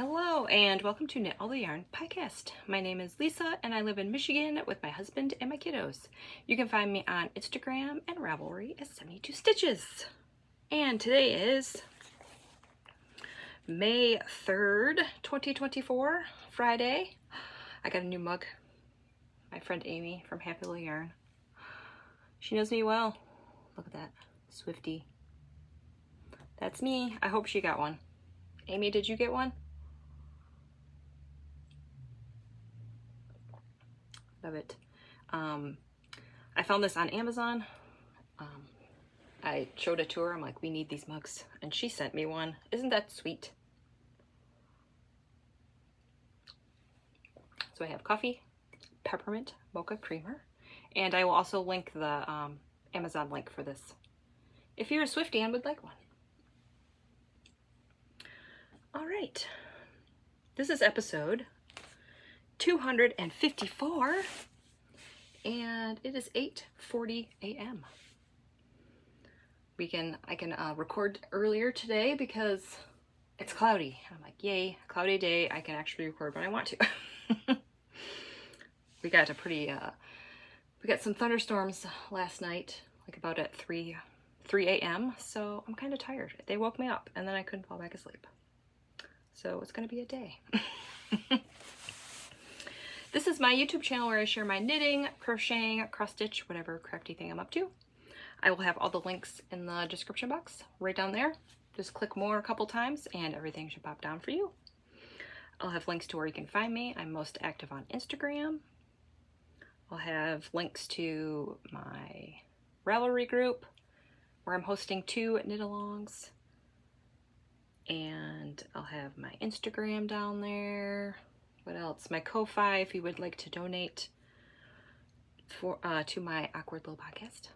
Hello and welcome to Knit All the Yarn podcast. My name is Lisa and I live in Michigan with my husband and my kiddos. You can find me on Instagram and Ravelry as 72 Stitches. And today is May 3rd, 2024, Friday. I got a new mug. My friend Amy from Happy Little Yarn. She knows me well. Look at that, Swifty. That's me. I hope she got one. Amy, did you get one? Love it. I found this on Amazon. I showed it to her. I'm like, we need these mugs. And she sent me one. Isn't that sweet? So I have coffee, peppermint, mocha creamer. And I will also link the Amazon link for this if you're a Swiftie and would like one. All right. This is episode 254 and it is 8:40 a.m. I can record earlier today because it's cloudy. I'm like, yay, cloudy day. I can actually record when I want to. We got some thunderstorms last night, like about at 3 a.m. So I'm kind of tired. They woke me up and then I couldn't fall back asleep. So it's gonna be a day. This is my YouTube channel where I share my knitting, crocheting, cross stitch, whatever crafty thing I'm up to. I will have all the links in the description box right down there. Just click more a couple times and everything should pop down for you. I'll have links to where you can find me. I'm most active on Instagram. I'll have links to my Ravelry group where I'm hosting 2 knit-alongs. And I'll have my Instagram down there. What else? My Ko-Fi if you would like to donate to my awkward little podcast.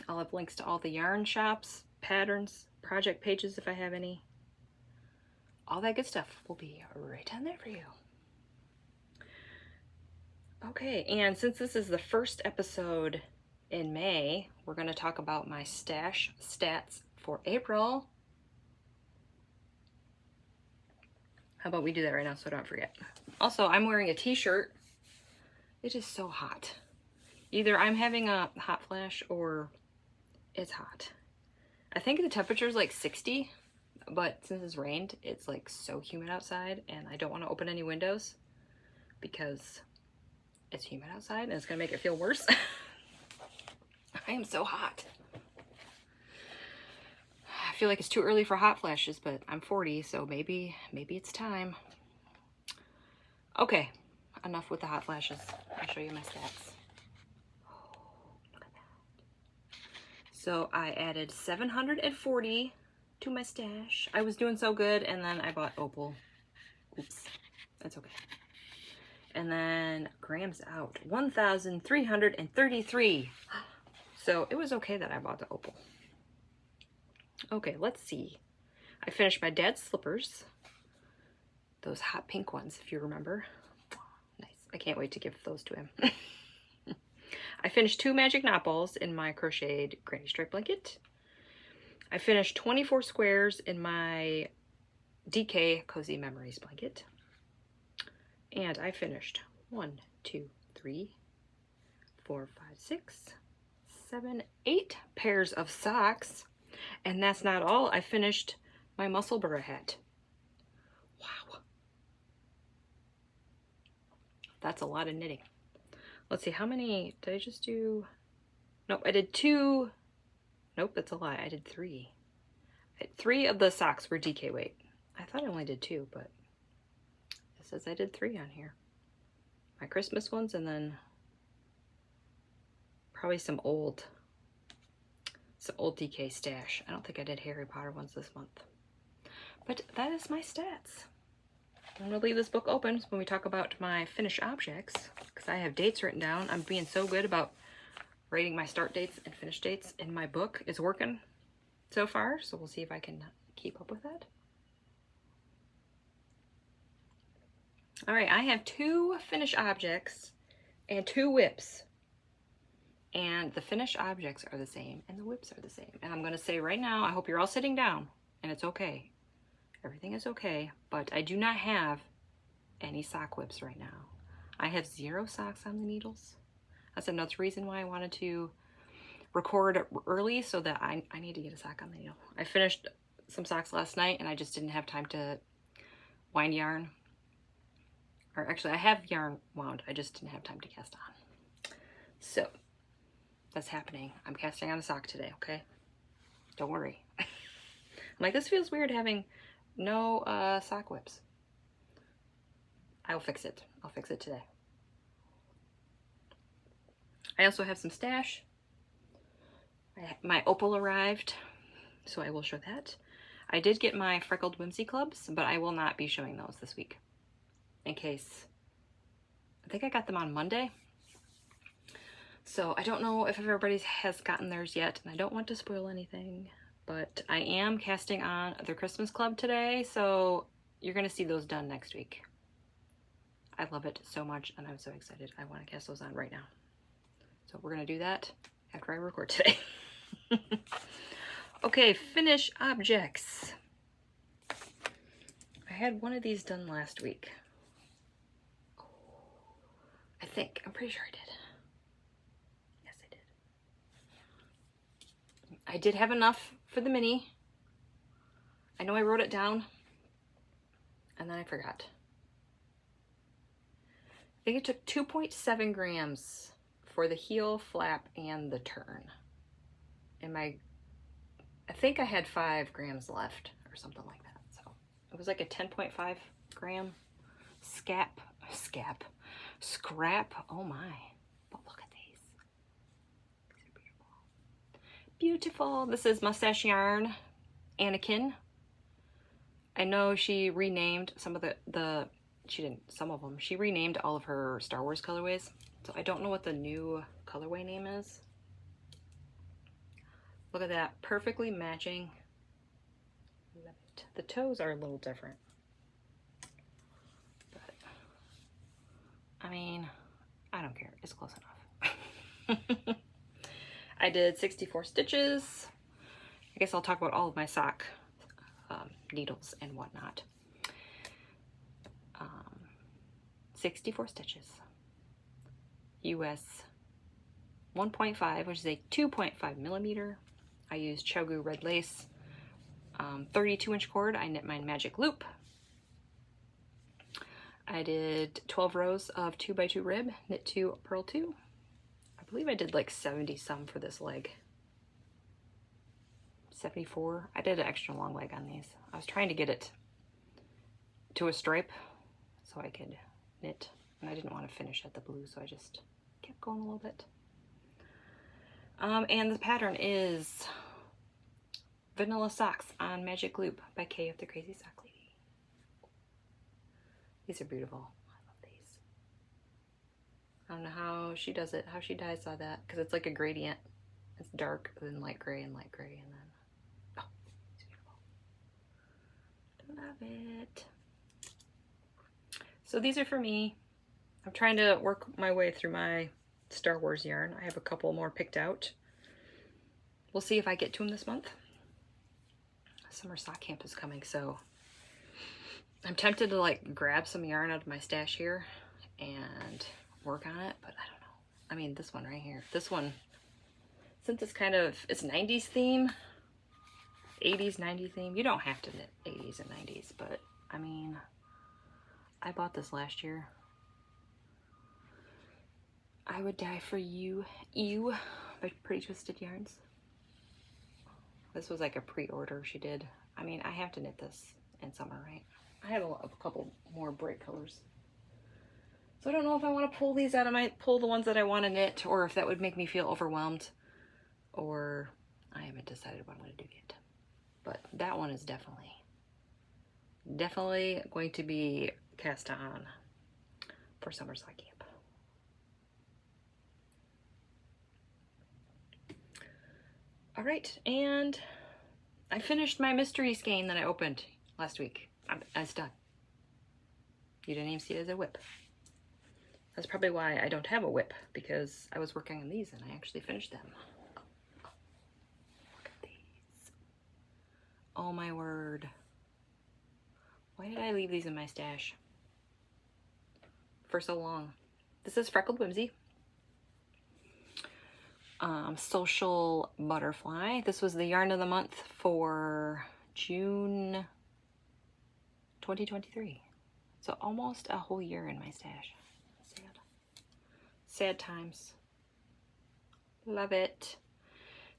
I'll have links to all the yarn shops, patterns, project pages if I have any. All that good stuff will be right down there for you. Okay, and since this is the first episode in May, we're going to talk about my stash stats for April. How about we do that right now so I don't forget? Also, I'm wearing a t-shirt. It is so hot. Either I'm having a hot flash or it's hot. I think the temperature is like 60, but since it's rained, it's like so humid outside and I don't want to open any windows because it's humid outside and it's gonna make it feel worse. I am so hot. I feel like it's too early for hot flashes, but I'm 40, so maybe it's time. Okay, enough with the hot flashes. I'll show you my stats. Oh, look at that. So I added 740 to my stash. I was doing so good, and then I bought opal. Oops, that's okay. And then grams out, 1,333. So it was okay that I bought the opal. Okay, let's see. I finished my dad's slippers. Those hot pink ones, if you remember. Nice. I can't wait to give those to him. I finished 2 magic knot balls in my crocheted granny stripe blanket. I finished 24 squares in my DK Cozy Memories blanket. And I finished 1, 2, 3, 4, 5, 6, 7, 8 pairs of socks. And that's not all. I finished my Musselburgh hat. Wow. That's a lot of knitting. Let's see, how many did I just do? Nope, I did 2. Nope, that's a lie. I did 3. 3 of the socks were DK weight. I thought I only did 2, but it says I did 3 on here. My Christmas ones and then probably some old DK stash. I don't think I did Harry Potter ones this month. But that is my stats. I'm going to leave this book open when we talk about my finished objects because I have dates written down. I'm being so good about writing my start dates and finish dates in my book. It's working so far, so we'll see if I can keep up with that. All right, I have 2 finished objects and 2 whips. And the finished objects are the same and the whips are the same. And I'm going to say right now, I hope you're all sitting down and it's okay. Everything is okay, but I do not have any sock whips right now. I have 0 socks on the needles. That's another reason why I wanted to record early, so that I need to get a sock on the needle. I finished some socks last night and I just didn't have time to wind yarn. Or actually, I have yarn wound, I just didn't have time to cast on. So that's happening. I'm casting on a sock today, okay? Don't worry. I'm like, this feels weird having no sock whips. I'll fix it. I'll fix it today. I also have some stash. My opal arrived, so I will show that. I did get my Freckled Whimsy clubs, but I will not be showing those this week. In case, I think I got them on Monday. So I don't know if everybody has gotten theirs yet, and I don't want to spoil anything, but I am casting on their Christmas club today, so you're gonna see those done next week. I love it so much, and I'm so excited. I want to cast those on right now. So we're gonna do that after I record today. Okay, finish objects. I had one of these done last week. I think. I'm pretty sure I did. Yes, I did. I did have enough for the mini. I know I wrote it down, and then I forgot. I think it took 2.7 grams for the heel, flap, and the turn. And I think I had 5 grams left or something like that. So it was like a 10.5 gram scrap. Oh my. But look at these. These are beautiful. Beautiful. This is Mustache Yarn Anakin. I know she renamed some of she renamed all of her Star Wars colorways. So I don't know what the new colorway name is. Look at that, perfectly matching. Love it. The toes are a little different. But, I mean, I don't care, it's close enough. I did 64 stitches. I guess I'll talk about all of my sock needles and whatnot. 64 stitches. US 1.5, which is a 2.5 millimeter. I used Chogu red lace, 32-inch cord. I knit mine magic loop. I did 12 rows of 2x2 rib, knit 2, purl 2. I believe I did like 70 some for this leg. 74. I did an extra long leg on these. I was trying to get it to a stripe so I could knit, and I didn't want to finish at the blue, so I just kept going a little bit. And the pattern is Vanilla Socks on Magic Loop by Kay of the Crazy Sock Lady. These are beautiful. I love these. I don't know how she does it, how she dyes all that, because it's like a gradient. It's dark, then light gray, and then, oh, it's beautiful. Love it. So these are for me. I'm trying to work my way through my Star Wars yarn. I have a couple more picked out. We'll see if I get to them this month. Summer sock camp is coming, so I'm tempted to like grab some yarn out of my stash here and work on it, but I don't know. I mean, this one right here, this one, since it's kind of, it's 90s theme, 80s, 90s theme. You don't have to knit 80s and 90s, but I mean, I bought this last year. I Would Die for You, by Pretty Twisted Yarns. This was like a pre-order she did. I mean, I have to knit this in summer, right? I have a couple more bright colors. So I don't know if I want to pull these out. I might pull the ones that I want to knit, or if that would make me feel overwhelmed, or I haven't decided what I'm going to do yet. But that one is definitely going to be cast on for summer sock camp. All right, and I finished my mystery skein that I opened last week. It's done. You didn't even see it as a whip. That's probably why I don't have a whip, because I was working on these and I actually finished them. Look at these. Oh my word. Why did I leave these in my stash for so long? This is Freckled Whimsy. Social Butterfly. This was the yarn of the month for June 2023. So almost a whole year in my stash. Sad. Sad times. Love it.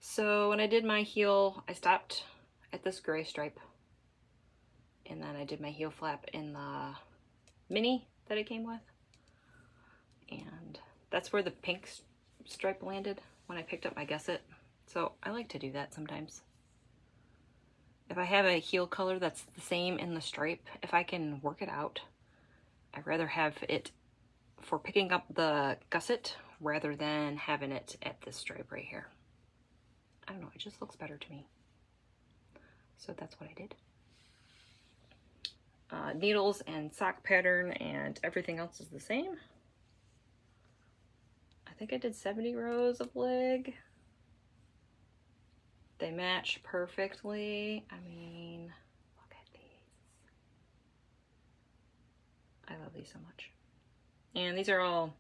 So when I did my heel, I stopped at this gray stripe. And then I did my heel flap in the mini that it came with. And that's where the pink stripe landed when I picked up my gusset. So I like to do that sometimes. If I have a heel color that's the same in the stripe, if I can work it out, I'd rather have it for picking up the gusset rather than having it at this stripe right here. I don't know, it just looks better to me. So that's what I did. Needles and sock pattern and everything else is the same. I think I did 70 rows of leg. They match perfectly. I mean, look at these. I love these so much. And these are all,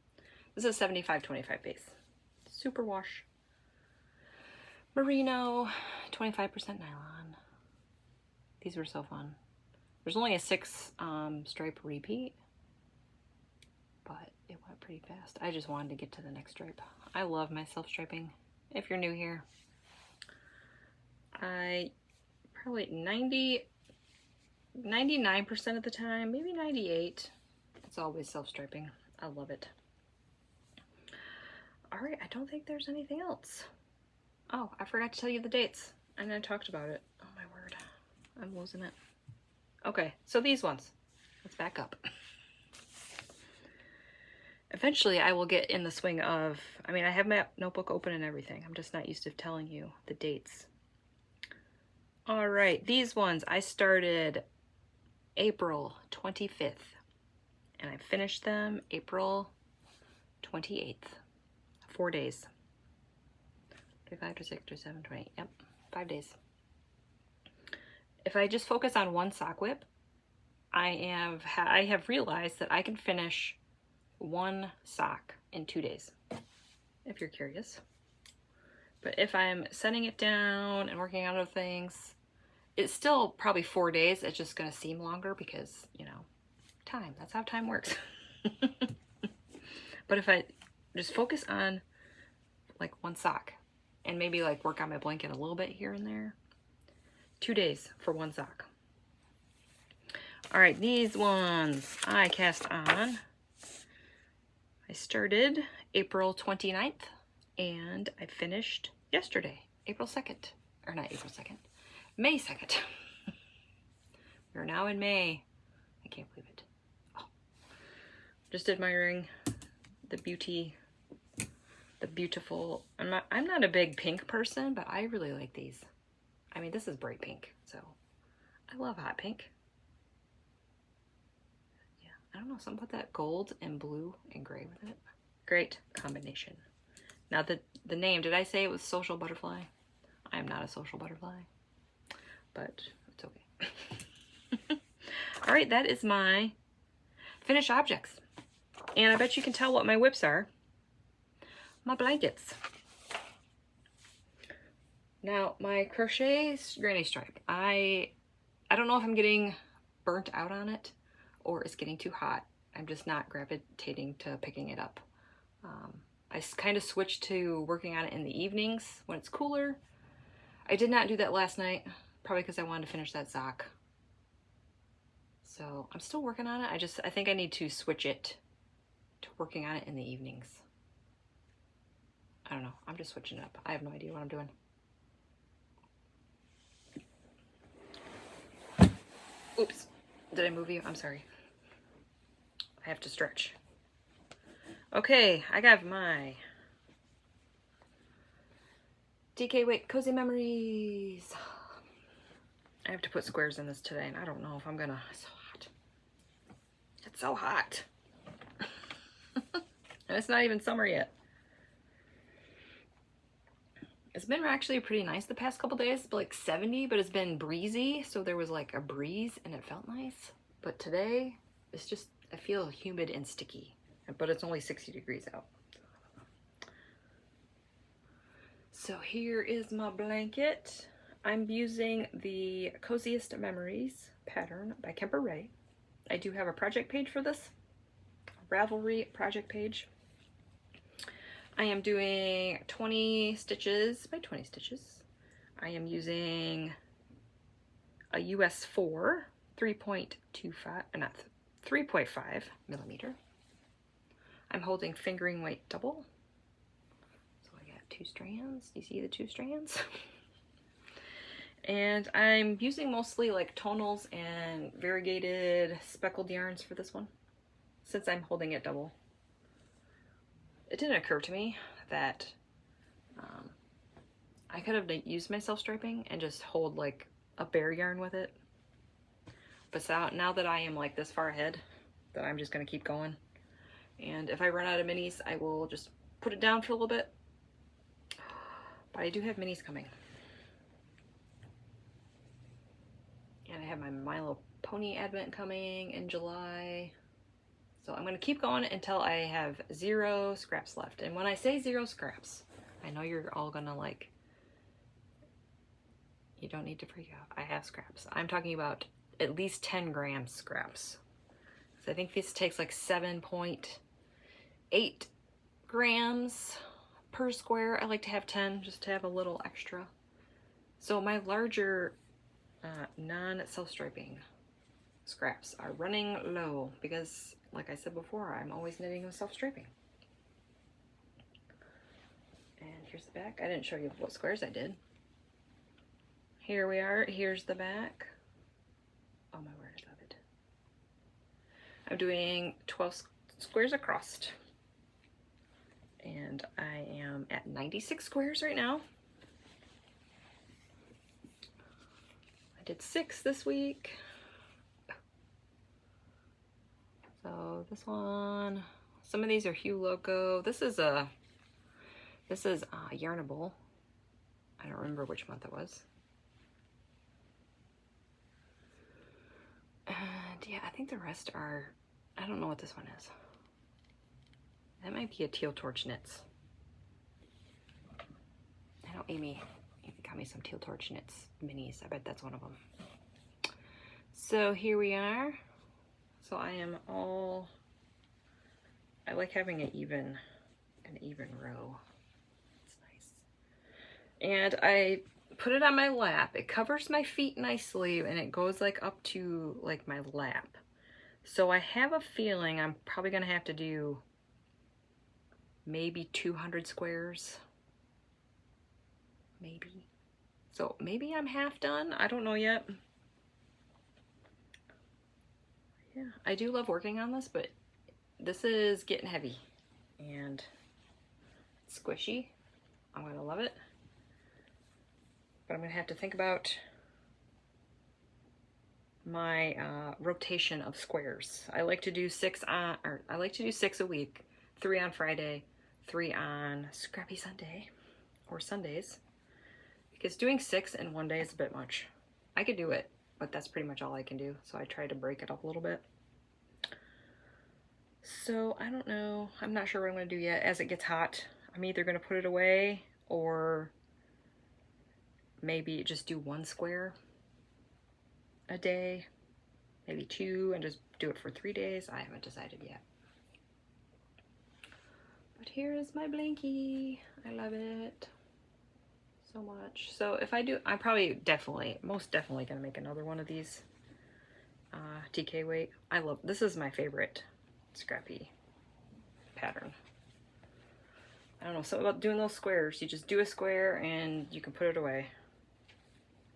this is 75-25 base. Super wash. Merino, 25% nylon. These were so fun. There's only a 6 stripe repeat, but it went pretty fast. I just wanted to get to the next stripe. I love my self-striping. If you're new here, I probably 99% of the time, maybe 98, it's always self-striping. I love it. All right, I don't think there's anything else. Oh, I forgot to tell you the dates, and I talked about it. Oh my word, I'm losing it. Okay, so these ones, let's back up. Eventually I will get in the swing of, I mean, I have my notebook open and everything. I'm just not used to telling you the dates. All right, these ones I started April 25th and I finished them April 28th. 4 days. 5 to 6 to 7, 20. Yep, 5 days. If I just focus on one sock whip, I have realized that I can finish one sock in 2 days, if you're curious. But if I'm setting it down and working on other things, it's still probably 4 days. It's just going to seem longer because, you know, time. That's how time works. But if I just focus on like one sock and maybe like work on my blanket a little bit here and there, 2 days for one sock. All right, these ones I cast on. I started April 29th and I finished yesterday, April 2nd. Or not April 2nd, May 2nd. We're now in May. I can't believe it. Oh. Just admiring the beautiful. I'm not a big pink person, but I really like these. I mean, this is bright pink, so I love hot pink. Yeah, I don't know, something about that gold and blue and gray with it. Great combination. Now the name, did I say it was Social Butterfly? I am not a social butterfly, but it's okay. All right, that is my finished objects. And I bet you can tell what my whips are. My blankets. Now, my crochet granny stripe, I don't know if I'm getting burnt out on it or it's getting too hot. I'm just not gravitating to picking it up. I kind of switched to working on it in the evenings when it's cooler. I did not do that last night, probably because I wanted to finish that sock. So I'm still working on it. I think I need to switch it to working on it in the evenings. I don't know, I'm just switching it up. I have no idea what I'm doing. Oops, did I move you? I'm sorry. I have to stretch. Okay, I got my DK Wait Cozy Memories. I have to put squares in this today, and I don't know if I'm gonna. It's so hot. It's so hot. And it's not even summer yet. It's been actually pretty nice the past couple days, like 70, but it's been breezy, so there was like a breeze and it felt nice. But today, it's just, I feel humid and sticky, but it's only 60 degrees out. So here is my blanket. I'm using the Coziest Memories pattern by Kemper Ray. I do have a project page for this, Ravelry project page. I am doing 20 stitches by 20 stitches. I am using a US 4 3.25, not 3.5 millimeter. I'm holding fingering weight double. So I got 2 strands. Do you see the 2 strands? And I'm using mostly like tonals and variegated speckled yarns for this one, since I'm holding it double. It didn't occur to me that I could have used my self-striping and just hold like a bare yarn with it. But so, now that I am like this far ahead, that I'm just gonna keep going. And if I run out of minis, I will just put it down for a little bit. But I do have minis coming. And I have my My Little Pony advent coming in July. So I'm going to keep going until I have 0 scraps left. And when I say 0 scraps, I know you're all going to like, you don't need to freak out. I have scraps. I'm talking about at least 10 grams scraps. So I think this takes like 7.8 grams per square. I like to have 10 just to have a little extra. So my larger non-self-striping scraps are running low because, like I said before, I'm always knitting with self-striping. And here's the back. I didn't show you what squares I did. Here we are. Here's the back. Oh my word, I love it. I'm doing 12 squares across. And I am at 96 squares right now. I did 6 this week. So this one, some of these are Hue Loco. This is Yarnable. I don't remember which month it was. And yeah, I think the rest are, I don't know what this one is. That might be a Teal Torch Knits. I know Amy got me some Teal Torch Knits minis. I bet that's one of them. So here we are. So I am all, I like having an even row. It's nice. And I put it on my lap. It covers my feet nicely and it goes like up to like my lap. So I have a feeling I'm probably gonna have to do maybe 200 squares. Maybe. So maybe I'm half done. I don't know yet. Yeah, I do love working on this, but this is getting heavy and squishy. I'm gonna love it, but I'm gonna have to think about my rotation of squares. I like to do 6 a week, 3 on Friday, 3 on Scrappy Sunday or Sundays, because doing 6 in one day is a bit much. I could do it, but that's pretty much all I can do. So I try to break it up a little bit. So I don't know. I'm not sure what I'm going to do yet. As it gets hot, I'm either going to put it away or maybe just do 1 square a day, maybe 2, and just do it for 3 days. I haven't decided yet. But here is my blankie. I love it so much. So if I do, I'm probably most definitely gonna make another one of these TK weight. I love, this is my favorite scrappy pattern. I don't know, something about doing those squares. You just do a square and you can put it away.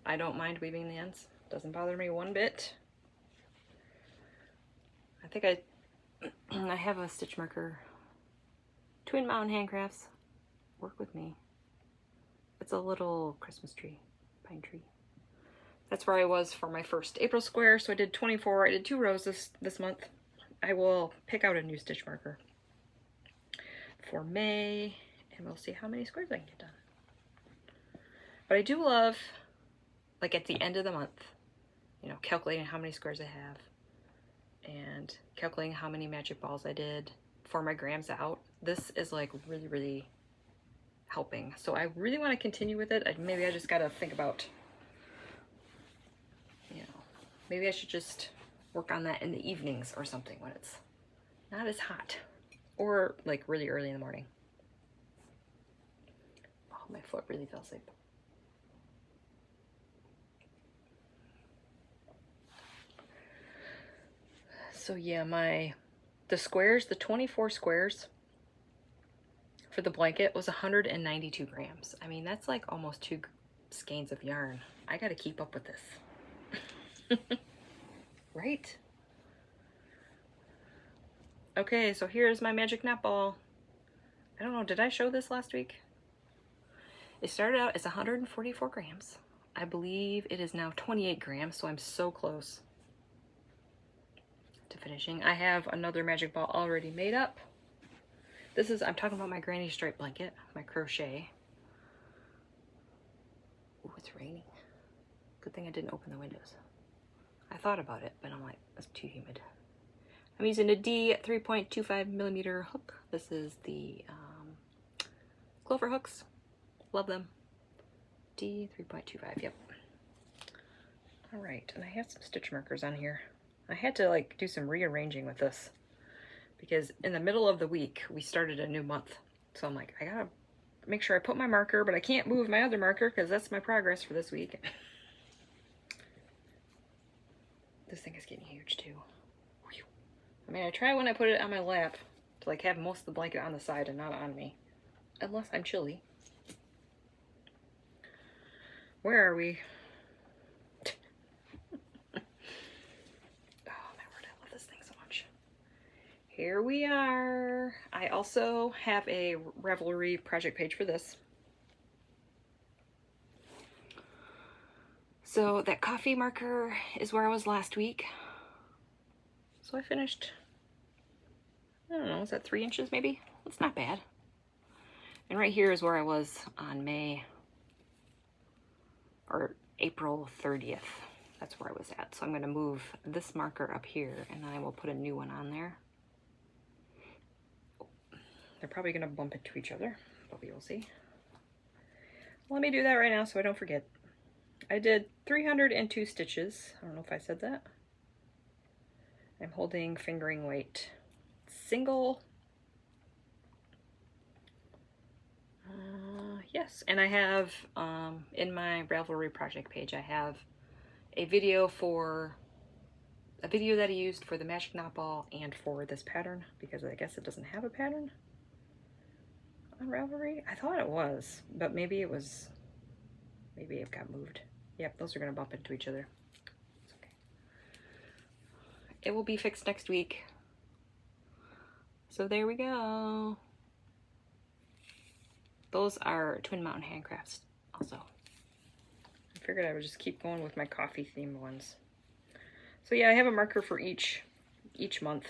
I don't mind weaving the ends. Doesn't bother me one bit. I think I have a stitch marker. Twin Mountain Handcrafts. Work with me. It's a little Christmas tree, pine tree. That's where I was for my first April square. So I did 24. I did 2 rows this month. I will pick out a new stitch marker for May, and we'll see how many squares I can get done. But I do love, like at the end of the month, you know, calculating how many squares I have. and calculating how many magic balls I did for my grams out, this is like really, really helping. So I really want to continue with it. Maybe I just got to think about, you know, maybe I should just work on that in the evenings or something when it's not as hot, or like really early in the morning. Oh, my foot really fell asleep. So yeah, the squares, the 24 squares for the blanket was 192 grams. I mean, that's like almost 2 skeins of yarn. I got to keep up with this. Right? Okay, so here's my magic knot ball. I don't know, did I show this last week? It started out as 144 grams. I believe it is now 28 grams, so I'm so close to finishing. I have another magic ball already made up. This is, I'm talking about my granny stripe blanket, my crochet. Ooh, it's raining. Good thing I didn't open the windows. I thought about it, but I'm like, it's too humid. I'm using a D 3.25 millimeter hook. This is the Clover hooks. Love them. D 3.25, yep. All right, and I have some stitch markers on here. I had to like do some rearranging with this because in the middle of the week, we started a new month. So I'm like, I gotta make sure I put my marker, but I can't move my other marker because that's my progress for this week. This thing is getting huge too. Whew. I mean, I try when I put it on my lap to like have most of the blanket on the side and not on me. Unless I'm chilly. Where are we? Here we are. I also have a Ravelry project page for this. So that coffee marker is where I was last week. So I finished, I don't know, is that 3 inches maybe? That's not bad. And right here is where I was on April 30th. That's where I was at. So I'm gonna move this marker up here and then I will put a new one on there. They're probably going to bump into each other, but we will see. Let me do that right now so I don't forget. I did 302 stitches. I don't know if I said that. I'm holding fingering weight single. Yes, and I have, in my Ravelry project page, I have a video that I used for the magic knot ball and for this pattern, because I guess it doesn't have a pattern on Ravelry. I thought it was, but maybe it got moved. Yep, those are gonna bump into each other. It's okay. It will be fixed next week. So there we go. Those are Twin Mountain Handcrafts also. I figured I would just keep going with my coffee themed ones. So yeah, I have a marker for each month.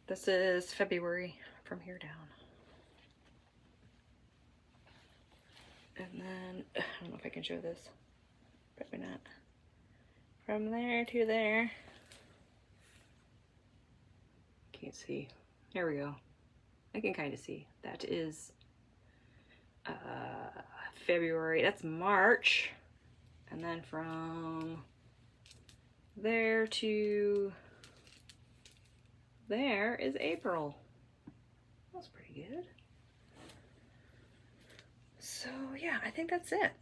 This is February from here down. And then, I don't know if I can show this. Probably not. From there to there. Can't see. There we go. I can kind of see. That is February. That's March. And then from there to there is April. That's pretty good. So yeah, I think that's it.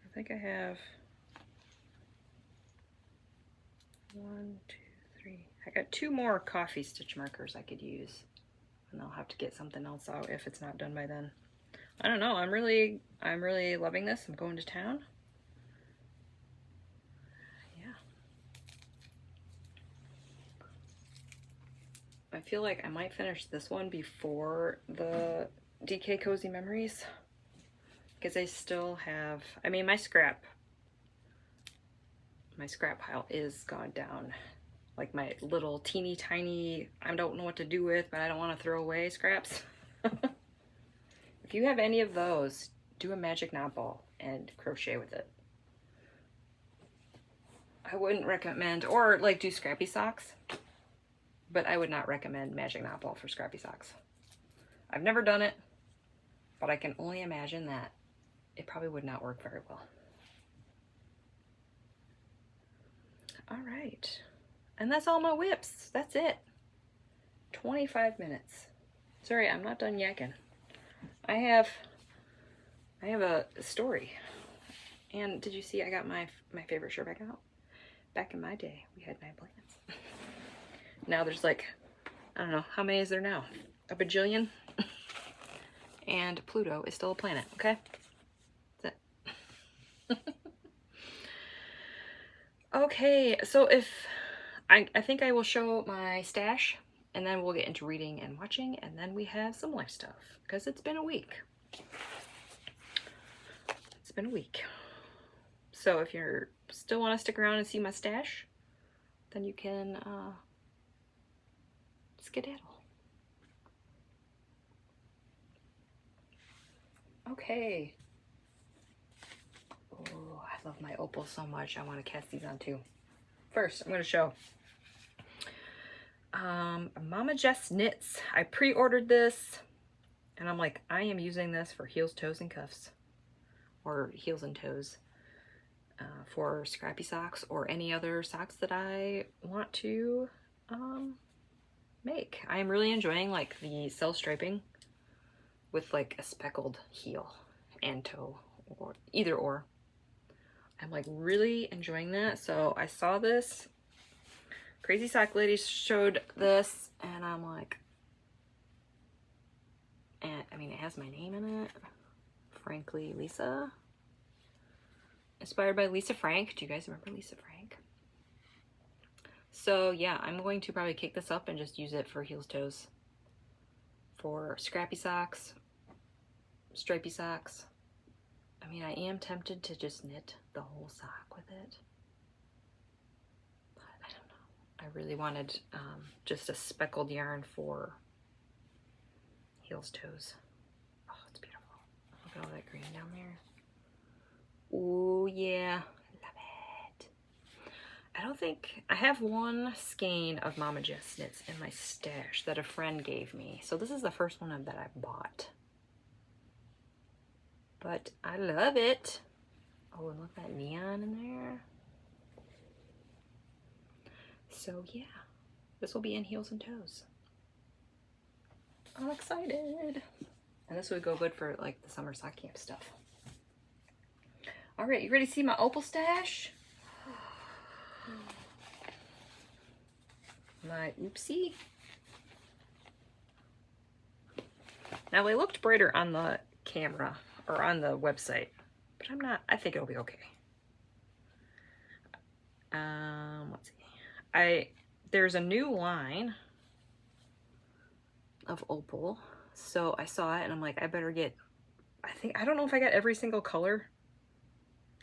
I think I have 1, 2, 3. I got 2 more coffee stitch markers I could use. And I'll have to get something else out if it's not done by then. I don't know. I'm really loving this. I'm going to town. Yeah. I feel like I might finish this one before the DK Cozy Memories, because I still have, I mean, my scrap pile is gone down. Like my little teeny tiny, I don't know what to do with, but I don't want to throw away scraps. If you have any of those, do a magic knot ball and crochet with it. I wouldn't recommend, or like do scrappy socks, but I would not recommend magic knot ball for scrappy socks. I've never done it, but I can only imagine that it probably would not work very well. All right, and that's all my whips. That's it. 25 minutes. Sorry, I'm not done yakking. I have a story. And did you see I got my favorite shirt back out? Back in my day, we had 9 planets. Now there's like, I don't know, how many is there now? A bajillion? And Pluto is still a planet, okay? That's it. Okay, so if I think I will show my stash, and then we'll get into reading and watching, and then we have some life stuff, because it's been a week. It's been a week. So if you still want to stick around and see my stash, then you can skedaddle. Okay. Oh, I love my opal so much. I want to cast these on too. First, I'm going to show Mama Jess Knits. I pre-ordered this, and I'm like, I am using this for heels, toes, and cuffs, or heels and toes, for scrappy socks or any other socks that I want to make. I am really enjoying like the self striping with like a speckled heel and toe, or either or. I'm like really enjoying that. So I saw this, Crazy Sock Lady showed this, and I'm like, and I mean, it has my name in it. Frankly, Lisa. Inspired by Lisa Frank. Do you guys remember Lisa Frank? So yeah, I'm going to probably kick this up and just use it for heels, toes, for scrappy socks, stripy socks. I mean, I am tempted to just knit the whole sock with it, but I don't know. I really wanted just a speckled yarn for heels, toes. Oh, it's beautiful. Look at all that green down there. Oh yeah, love it. I don't think, I have one skein of Mama Jess knits in my stash that a friend gave me. So this is the first one that I bought. But I love it. Oh, and look at that neon in there. So yeah, this will be in heels and toes. I'm excited. And this would go good for like the summer sock camp stuff. All right, you ready to see my opal stash? My oopsie. Now they looked brighter on the camera or on the website, but I think it'll be okay. Let's see. There's a new line of opal, so I saw it and I'm like, I better get, I don't know if I got every single color.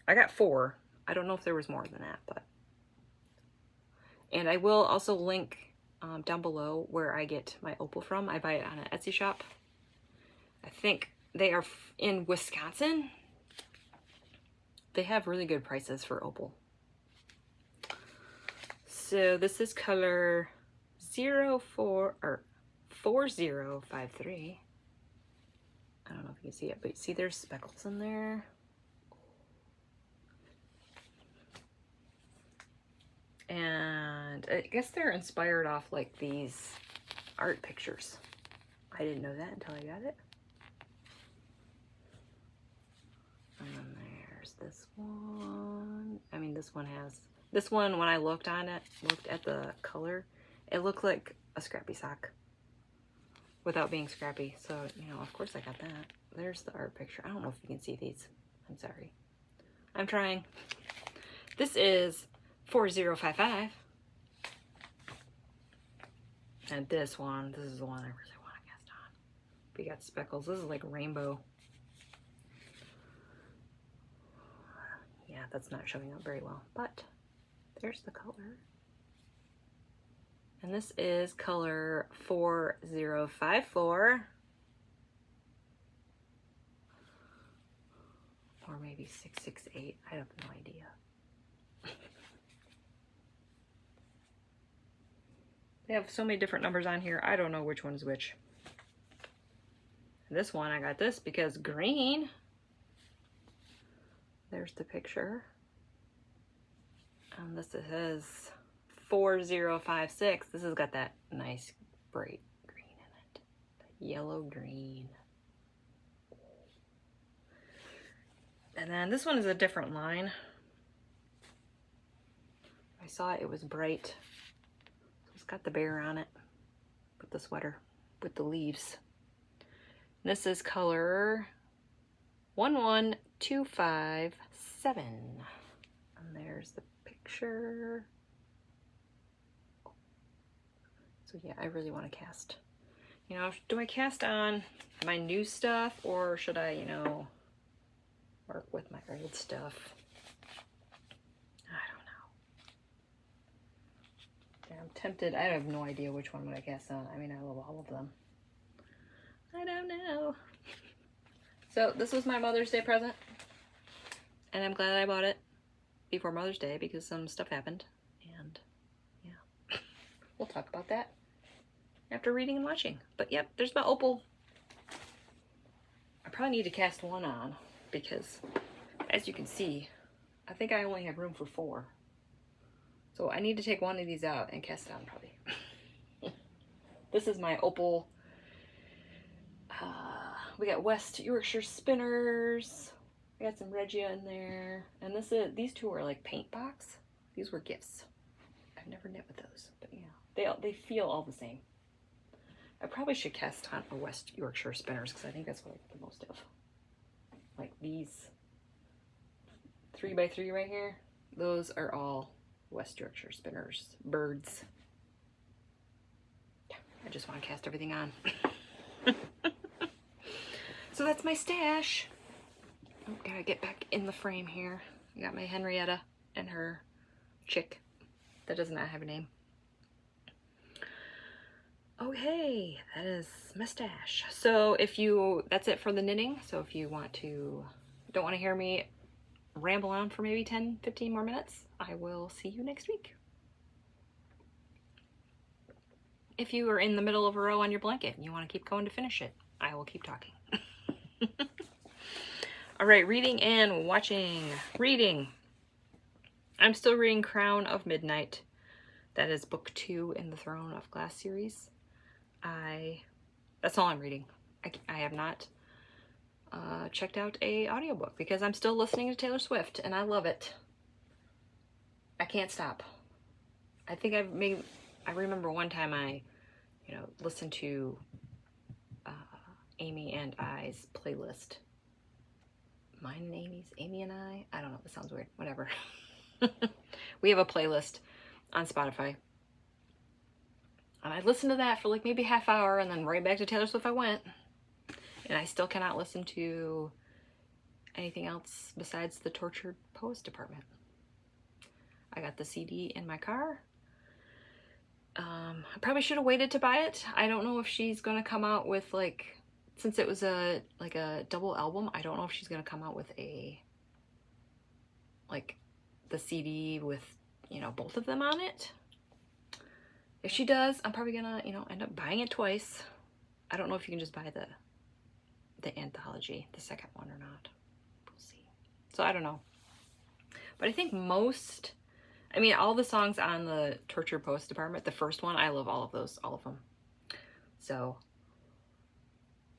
I got 4. I don't know if there was more than that, but. And I will also link down below where I get my opal from. I buy it on an Etsy shop. I think they are in Wisconsin. They have really good prices for opal. So this is4053. I don't know if you can see it, but you see there's speckles in there. And I guess they're inspired off like these art pictures. I didn't know that until I got it. And then there's this one. I mean, this one when I looked at the color, it looked like a scrappy sock without being scrappy. So, you know, of course I got that. There's the art picture. I don't know if you can see these. I'm sorry. I'm trying. This is 4055. And this is the one I really want to cast on. We got speckles. This is like rainbow. Yeah, that's not showing up very well, but there's the color. And this is color 4054. maybe 668. I have no idea. They have so many different numbers on here. I don't know which one's which. This one, I got this because green. There's the picture. And this says 4056. This has got that nice bright green in it. That yellow green. And then this one is a different line. I saw it was bright. So it's got the bear on it with the sweater, with the leaves. And this is color 11257. And there's the picture. So yeah, I really want to cast. You know, do I cast on my new stuff or should I, you know, work with my old stuff? I don't know. Yeah, I'm tempted. I have no idea which one would I cast on. I mean, I love all of them. I don't know. So this was my Mother's Day present. And I'm glad I bought it before Mother's Day because some stuff happened. And yeah, we'll talk about that after reading and watching. But yep, there's my opal. I probably need to cast one on because as you can see, I think I only have room for 4. So I need to take one of these out and cast it on probably. This is my opal. We got West Yorkshire spinners. I got some Regia in there. And these two are like paint box. These were gifts. I've never knit with those, but yeah, they feel all the same. I probably should cast on a West Yorkshire spinners because I think that's what I get the most of. Like these 3x3 right here. Those are all West Yorkshire spinners, birds. Yeah, I just want to cast everything on. So that's my stash. Oh, gotta get back in the frame here. I got my Henrietta and her chick that does not have a name. Okay, that is my stash. So that's it for the knitting. So if you don't want to hear me ramble on for maybe 10, 15 more minutes, I will see you next week. If you are in the middle of a row on your blanket and you want to keep going to finish it, I will keep talking. All right, reading and watching. Reading. I'm still reading Crown of Midnight. That is book 2 in the Throne of Glass series. That's all I'm reading. I have not checked out a audiobook because I'm still listening to Taylor Swift and I love it. I can't stop. I think I remember one time I, listened to Amy and I's playlist. Mine and Amy's, Amy and I don't know, that sounds weird, whatever. We have a playlist on Spotify. And I listened to that for like maybe half hour and then right back to Taylor Swift I went. And I still cannot listen to anything else besides the Tortured Poets Department. I got the CD in my car. I probably should have waited to buy it. I don't know if she's going to come out with since it was a double album, I don't know if she's going to come out with the CD with, both of them on it. If she does, I'm probably gonna, end up buying it twice. I don't know if you can just buy the anthology, the second one or not. We'll see. So I don't know. But I think all the songs on the Torture Post Department, the first one, I love all of them. So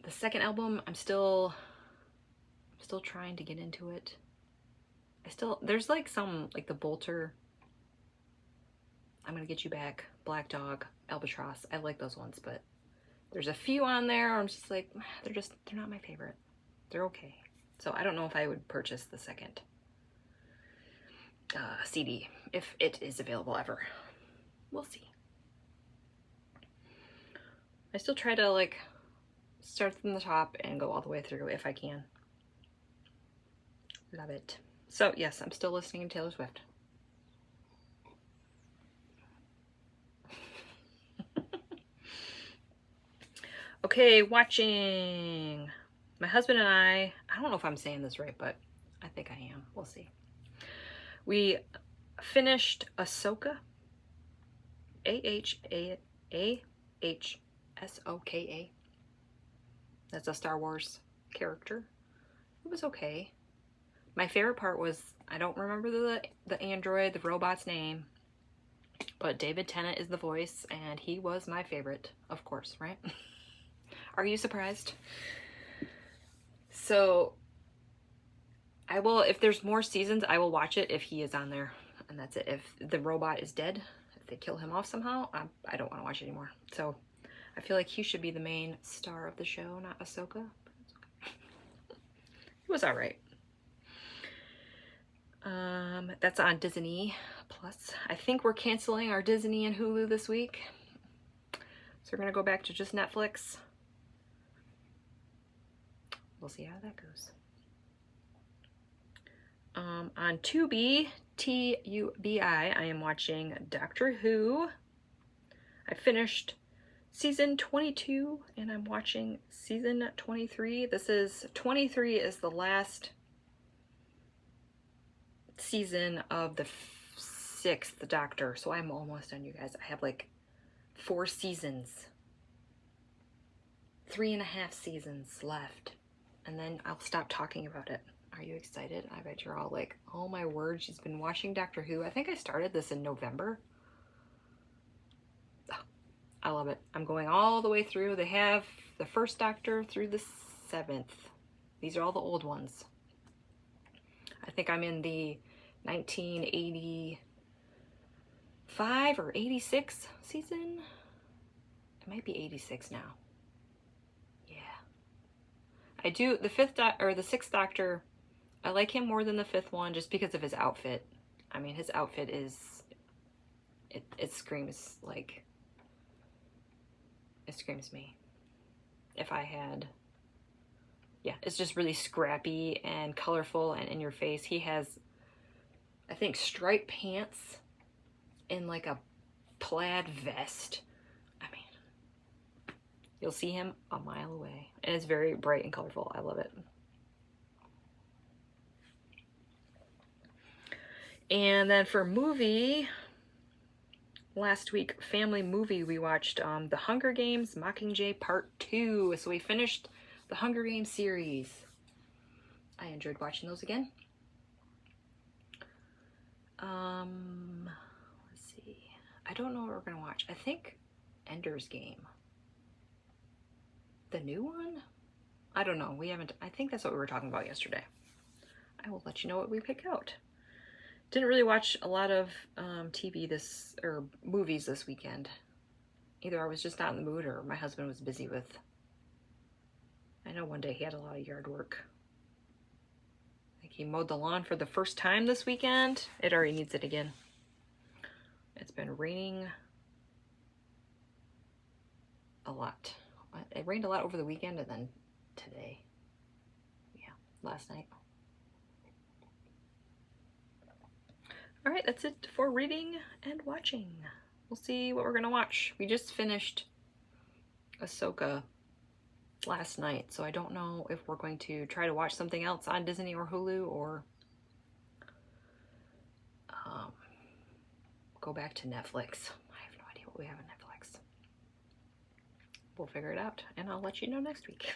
the second album, I'm still trying to get into it. There's some, the Bolter, I'm Gonna Get You Back, Black Dog, Albatross. I like those ones, but there's a few on there I'm just like, they're not my favorite. They're okay. So I don't know if I would purchase the second CD if it is available ever. We'll see. I still try to start from the top and go all the way through if I can. Love it. So yes, I'm still listening to Taylor Swift. Okay, watching. My husband and I don't know if I'm saying this right, but I think I am. We'll see. We finished Ahsoka. A-H-A-H-S-O-K-A. That's a Star Wars character. It was okay. My favorite part was, I don't remember the android, the robot's name, but David Tennant is the voice, and he was my favorite, of course, right? Are you surprised? So, I will, if there's more seasons, I will watch it if he is on there, and that's it. If the robot is dead, if they kill him off somehow, I don't want to watch it anymore. So, I feel like he should be the main star of the show, not Ahsoka. But it's okay. It was alright. That's on Disney Plus. I think we're canceling our Disney and Hulu this week. So we're going to go back to just Netflix. We'll see how that goes. On Tubi, T-U-B-I, I am watching Doctor Who. I finished season 22 and I'm watching season 23. 23 is the last season of the 6th Doctor, so I'm almost done, you guys. I have like 4 seasons, 3.5 seasons left, and then I'll stop talking about it. Are you excited? I bet you're all like, oh my word, she's been watching Doctor Who. I think I started this in November. Oh, I love it. I'm going all the way through. They have the 1st Doctor through the 7th. These are all the old ones. I think I'm in the 1985 or 86 season. It might be 86 now. Yeah. I do the 6th Doctor. I like him more than the 5th one just because of his outfit. I mean, his outfit is, it screams like, it screams me. If I had, yeah, it's just really scrappy and colorful and in your face. He has, I think, striped pants and like a plaid vest. I mean, you'll see him a mile away. And it's very bright and colorful. I love it. And then for movie, last week, family movie, we watched The Hunger Games Mockingjay Part 2. So we finished the Hunger Games series. I enjoyed watching those again. Let's see. I don't know what we're gonna watch. I think Ender's Game. The new one? I don't know. We haven't. I think that's what we were talking about yesterday. I will let you know what we pick out. Didn't really watch a lot of TV or movies this weekend. Either I was just not in the mood or my husband was busy with. I know one day he had a lot of yard work. I think he mowed the lawn for the first time this weekend. It already needs it again. It's been raining a lot. It rained a lot over the weekend and then today. Yeah, last night. All right, that's it for reading and watching. We'll see what we're gonna watch. We just finished Ahsoka last night, so I don't know if we're going to try to watch something else on Disney or Hulu or go back to Netflix. I have no idea what we have on Netflix. We'll figure it out and I'll let you know next week.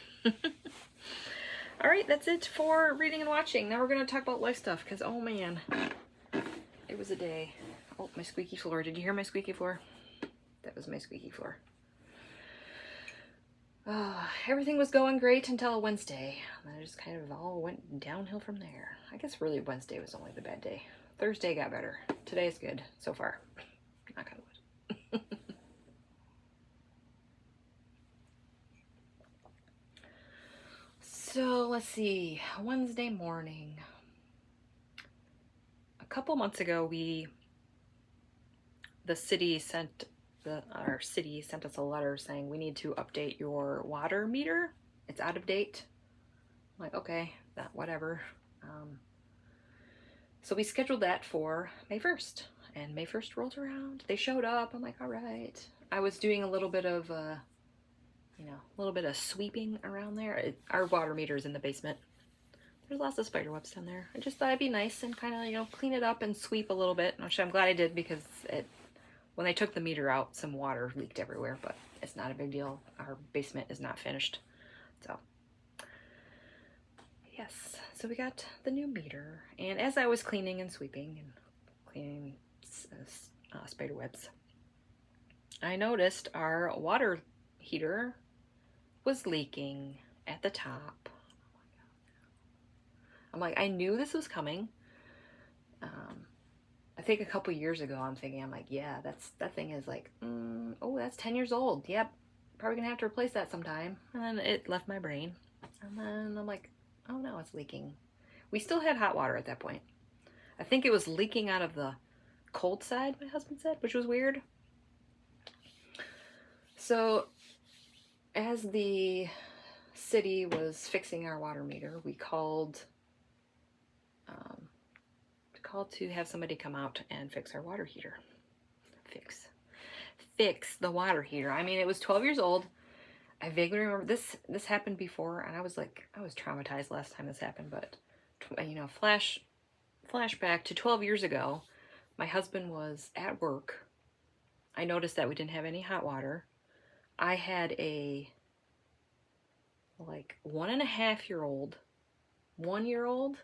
All right, that's it for reading and watching. Now we're gonna talk about life stuff because, oh man, it was a day. Oh, my squeaky floor. Did you hear my squeaky floor? That was my squeaky floor. Everything was going great until Wednesday. And then it just kind of all went downhill from there. I guess really Wednesday was only the bad day. Thursday got better. Today's good so far. Knock on wood. So let's see. Wednesday morning. A couple months ago, our city sent us a letter saying we need to update your water meter. It's out of date. I'm like, okay, whatever. So we scheduled that for May 1st, and May 1st rolled around. They showed up. I'm like, all right. I was doing a little bit of, sweeping around there. Our water meter is in the basement. there's lots of spider webs down there. I just thought it'd be nice and kind of, you know, clean it up and sweep a little bit, which I'm glad I did because when they took the meter out, some water leaked everywhere, but it's not a big deal. Our basement is not finished. So, yes. So we got the new meter. And as I was cleaning and sweeping and cleaning spider webs, I noticed our water heater was leaking at the top. I'm like, I knew this was coming. I think a couple years ago, I'm like, yeah, that thing is like, oh, that's 10 years old. Yep, probably gonna have to replace that sometime. And then it left my brain. And then I'm like, oh no, it's leaking. We still had hot water at that point. I think it was leaking out of the cold side, my husband said, which was weird. So as the city was fixing our water meter, we called to have somebody come out and fix our water heater. Fix the water heater. I mean, it was 12 years old. I vaguely remember this happened before, and I was traumatized last time this happened, but you know, flashback to 12 years ago. My husband was at work. I noticed that we didn't have any hot water. I had a like 1.5-year-old, 1-year-old,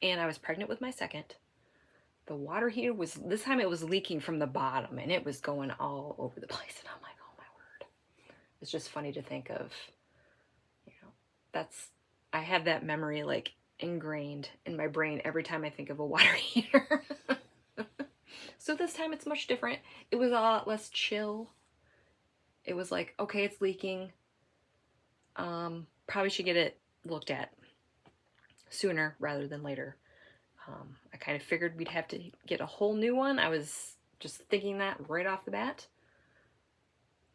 and I was pregnant with my second. The water heater was, this time it was leaking from the bottom, and it was going all over the place. And I'm like, oh my word. It's just funny to think of, you know, I have that memory like ingrained in my brain every time I think of a water heater. So this time it's much different. It was a lot less chill. It was like, okay, it's leaking. Probably should get it looked at sooner rather than later. I kind of figured we'd have to get a whole new one. I was just thinking that right off the bat.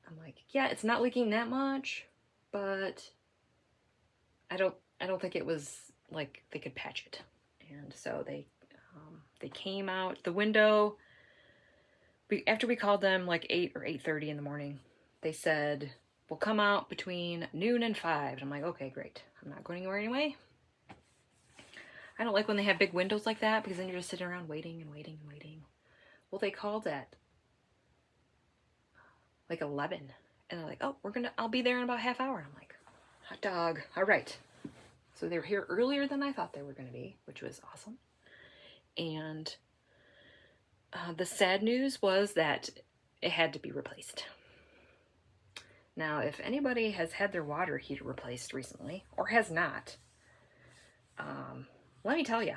I'm like, yeah, it's not leaking that much, but I don't think it was like they could patch it. And so they came out the window. After we called them like 8 or 8:30 in the morning, they said, we'll come out between noon and 5. And I'm like, okay, great. I'm not going anywhere anyway. I don't like when they have big windows like that because then you're just sitting around waiting and waiting and waiting. Well, they called at like 11 and they're like, oh, I'll be there in about half hour. And I'm like, hot dog. All right. So they were here earlier than I thought they were going to be, which was awesome. And the sad news was that it had to be replaced. Now, if anybody has had their water heater replaced recently or has not, let me tell you,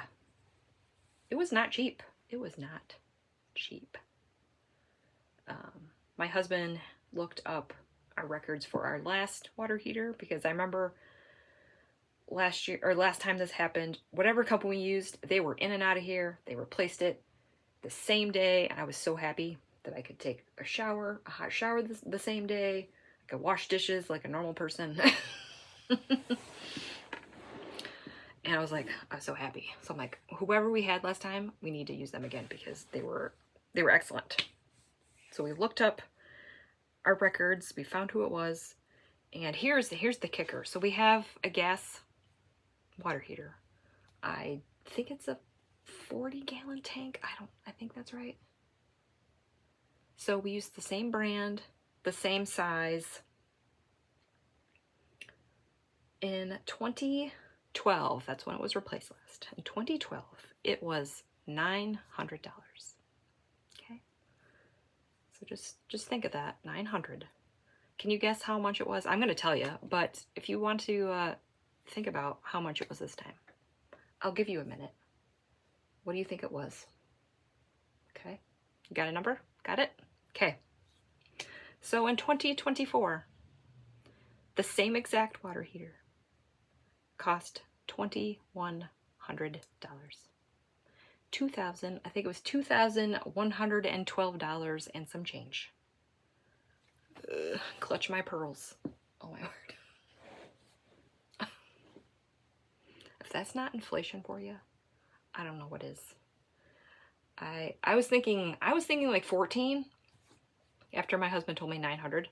it was not cheap. It was not cheap. My husband looked up our records for our last water heater because I remember last time this happened, whatever company we used, they were in and out of here. They replaced it the same day, and I was so happy that I could take a hot shower the same day. I could wash dishes like a normal person. And I was so happy. So I'm like, whoever we had last time, we need to use them again because they were excellent. So we looked up our records, we found who it was, and here's the kicker. So we have a gas water heater. I think it's a 40-gallon tank. I think that's right. So we used the same brand, the same size. In 2012, that's when it was replaced last. In 2012, it was $900. Okay? So just think of that, $900. Can you guess how much it was? I'm going to tell you, but if you want to think about how much it was this time, I'll give you a minute. What do you think it was? Okay. You got a number? Got it? Okay. So in 2024, the same exact water heater cost $2,100. I think it was $2,112 and some change. Clutch my pearls. Oh my word. If that's not inflation for you, I don't know what is. I was thinking like 14 after my husband told me 900.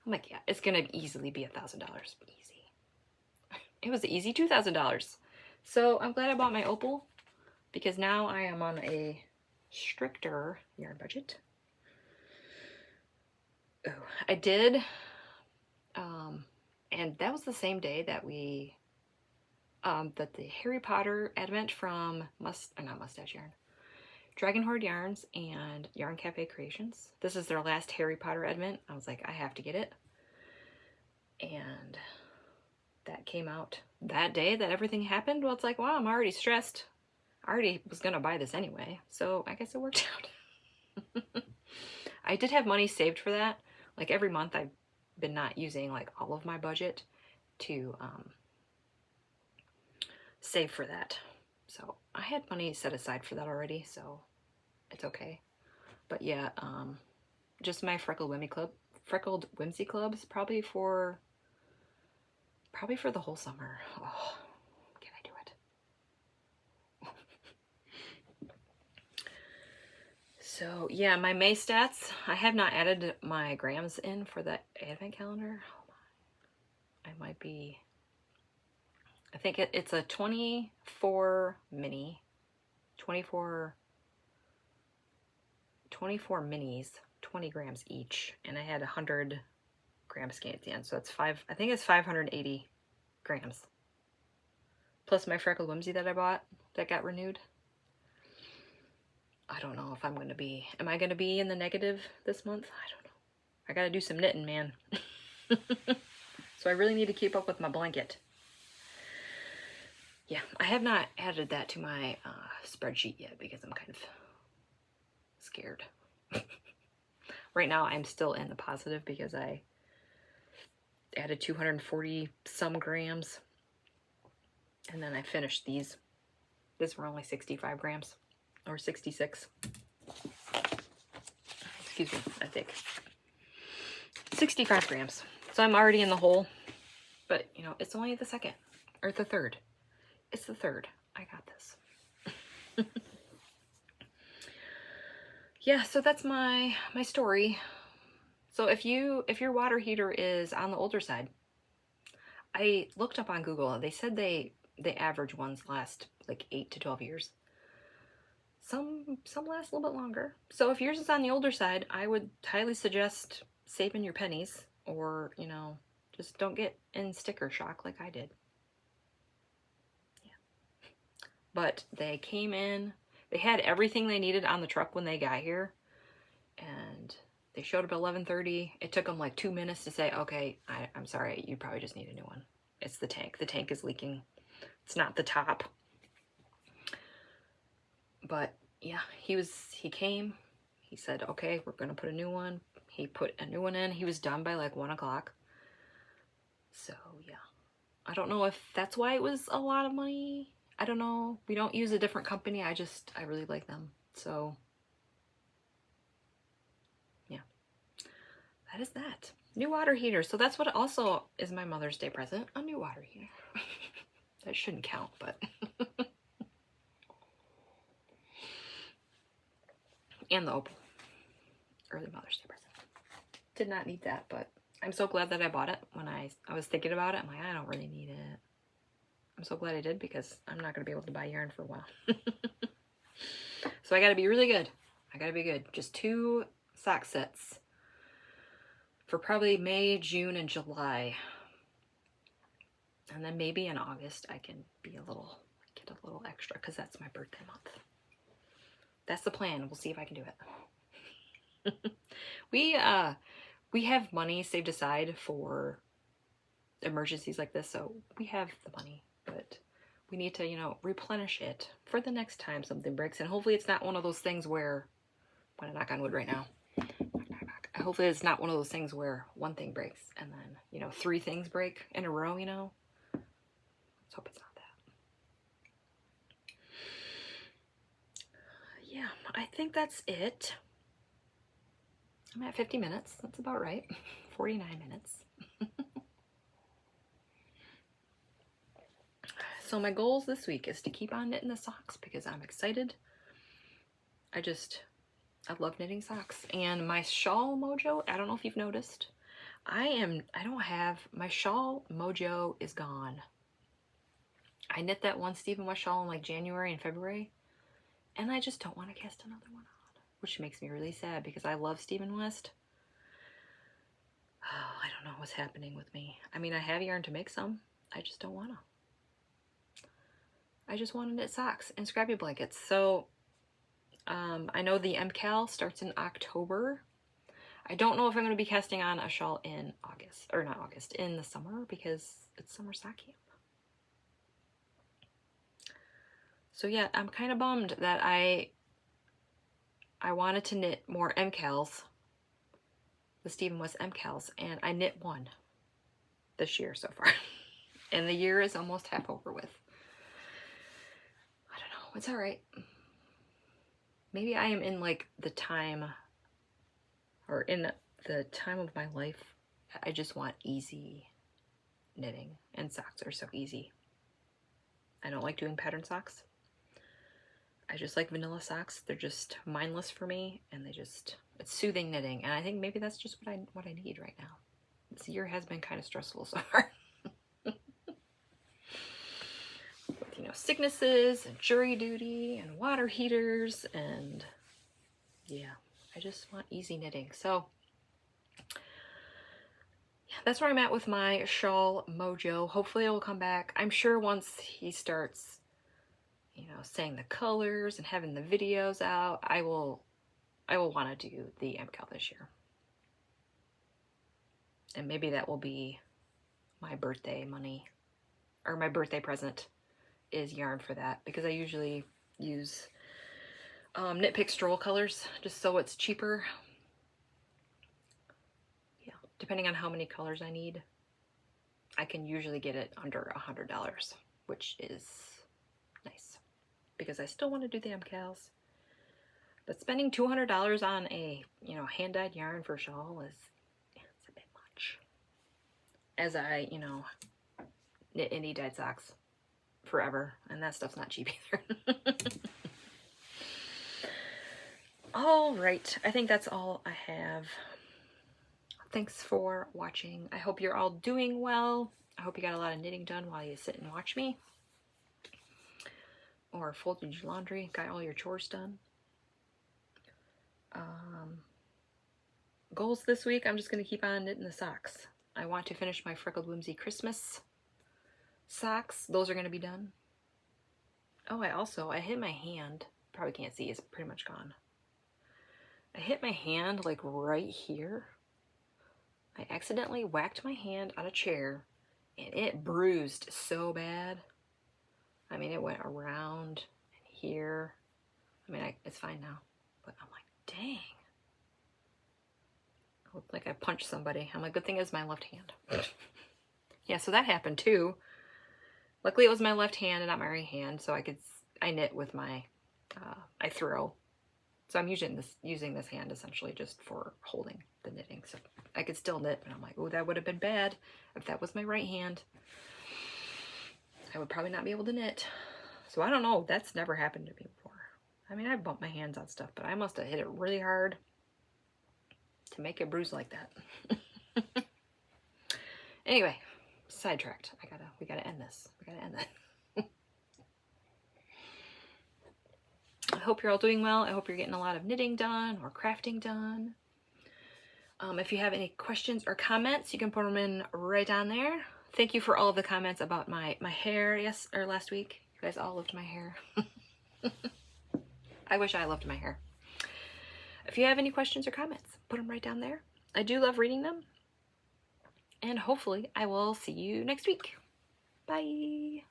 I'm like, yeah, it's gonna easily be $1,000. Easy. It was easy $2,000. So I'm glad I bought my opal because now I am on a stricter yarn budget. Oh, I did, and that was the same day that we, that the Harry Potter advent from not Mustache Yarn, Dragon Horde Yarns and Yarn Cafe Creations. This is their last Harry Potter advent. I was like, I have to get it. And that came out that day that everything happened. Well, it's like, wow, I'm already stressed. I already was gonna buy this anyway, so I guess it worked out. I did have money saved for that. Like every month I've been not using like all of my budget to save for that. So I had money set aside for that already, so it's okay. But yeah, just my Freckled Whimsy clubs probably for the whole summer. Oh, can I do it? So yeah, my May stats, I have not added my grams in for the advent calendar. Oh my. I might be, I think it's a 24 mini, 24 minis, 20 grams each, and I had 100 gram skein at the end, so it's I think it's 580 grams. Plus my Freckled Whimsy that I bought that got renewed. I don't know if am I gonna be in the negative this month? I don't know. I gotta do some knitting, man. So I really need to keep up with my blanket. Yeah, I have not added that to my spreadsheet yet because I'm kind of scared. Right now I'm still in the positive because I added 240 some grams, and then I finished these. These were only 65 grams or 66. Excuse me, I think 65 grams. So I'm already in the hole, but you know, it's only the second or the third. It's the third. I got this. Yeah, so that's my story. So if your water heater is on the older side, I looked up on Google. They said they average ones last like 8 to 12 years. Some last a little bit longer. So if yours is on the older side, I would highly suggest saving your pennies, or you know, just don't get in sticker shock like I did. Yeah. But they came in. They had everything they needed on the truck when they got here, and they showed up at 11:30. It took them like 2 minutes to say, okay, I'm sorry, you probably just need a new one. It's the tank. The tank is leaking. It's not the top. But yeah, he came. He said, okay, we're going to put a new one. He put a new one in. He was done by like 1 o'clock. So yeah, I don't know if that's why it was a lot of money. I don't know. We don't use a different company. I really like them. So yeah, that is that. New water heater. So that's what also is my Mother's Day present, a new water heater. That shouldn't count, but and the opal. Early Mother's Day present. Did not need that, but I'm so glad that I bought it. When I was thinking about it, I'm like, I don't really need it. I'm so glad I did because I'm not going to be able to buy yarn for a while. So I got to be really good. I got to be good. Just 2 sock sets for probably May, June, and July. And then maybe in August I can get a little extra because that's my birthday month. That's the plan. We'll see if I can do it. We have money saved aside for emergencies like this, so we have the money, but we need to, you know, replenish it for the next time something breaks. And hopefully it's not one of those things where, I'm gonna knock on wood right now. Hopefully it's not one of those things where one thing breaks and then, you know, 3 things break in a row, you know. Let's hope it's not that. Yeah, I think that's it. I'm at 50 minutes. That's about right. 49 minutes. So my goals this week is to keep on knitting the socks because I'm excited. I love knitting socks. And my shawl mojo, I don't know if you've noticed, my shawl mojo is gone. I knit that one Stephen West shawl in like January and February, and I just don't want to cast another one on, which makes me really sad because I love Stephen West. Oh, I don't know what's happening with me. I mean, I have yarn to make some. I just don't want to. I just want to knit socks and scrappy blankets. So I know the MKAL starts in October. I don't know if I'm going to be casting on a shawl in August, or not August, in the summer because it's summer sock camp. So yeah, I'm kind of bummed that I wanted to knit more MKALs, the Stephen West MKALs, and I knit one this year so far. And the year is almost half over with. I don't know, it's all right. Maybe I am in like the time, or in the time of my life, I just want easy knitting, and socks are so easy. I don't like doing pattern socks. I just like vanilla socks. They're just mindless for me, and it's soothing knitting, and I think maybe that's just what I need right now. This year has been kind of stressful so far. With, you know, sicknesses and jury duty and water heaters, and yeah, I just want easy knitting. So yeah, that's where I'm at with my shawl mojo. Hopefully it will come back. I'm sure once he starts, you know, saying the colors and having the videos out, I will want to do the MKAL this year. And maybe that will be my birthday money, or my birthday present is yarn for that, because I usually use Knit Pick Stroll colors just so it's cheaper. Yeah, depending on how many colors I need, I can usually get it under $100, which is nice because I still want to do the MKALs. But spending $200 on a, you know, hand-dyed yarn for a shawl it's a bit much. As I, you know, knit indie dyed socks forever, and that stuff's not cheap either. All right, I think that's all I have. Thanks for watching. I hope you're all doing well. I hope you got a lot of knitting done while you sit and watch me, or folded your laundry, got all your chores done. Goals this week, I'm just going to keep on knitting the socks. I want to finish my Freckled Whimsy Christmas socks. Those are going to be done. Oh, I hit my hand. Probably can't see, it's pretty much gone. I hit my hand like right here. I accidentally whacked my hand on a chair and it bruised so bad. I mean, it went around and here. I mean, it's fine now, but I'm like, dang. I looked like I punched somebody. I'm like, good thing it's my left hand. Yeah, so that happened too. Luckily it was my left hand and not my right hand, so I knit with my, I throw. So I'm using this hand essentially just for holding the knitting. So I could still knit, but I'm like, oh, that would have been bad. If that was my right hand, I would probably not be able to knit. So I don't know, that's never happened to me before. I mean, I've bumped my hands on stuff, but I must have hit it really hard to make it bruise like that. Anyway, sidetracked. We gotta end this. We gotta end this. I hope you're all doing well. I hope you're getting a lot of knitting done or crafting done. If you have any questions or comments, you can put them in right down there. Thank you for all of the comments about my hair last week. You guys all loved my hair. I wish I loved my hair. If you have any questions or comments, put them right down there. I do love reading them. And hopefully I will see you next week. Bye.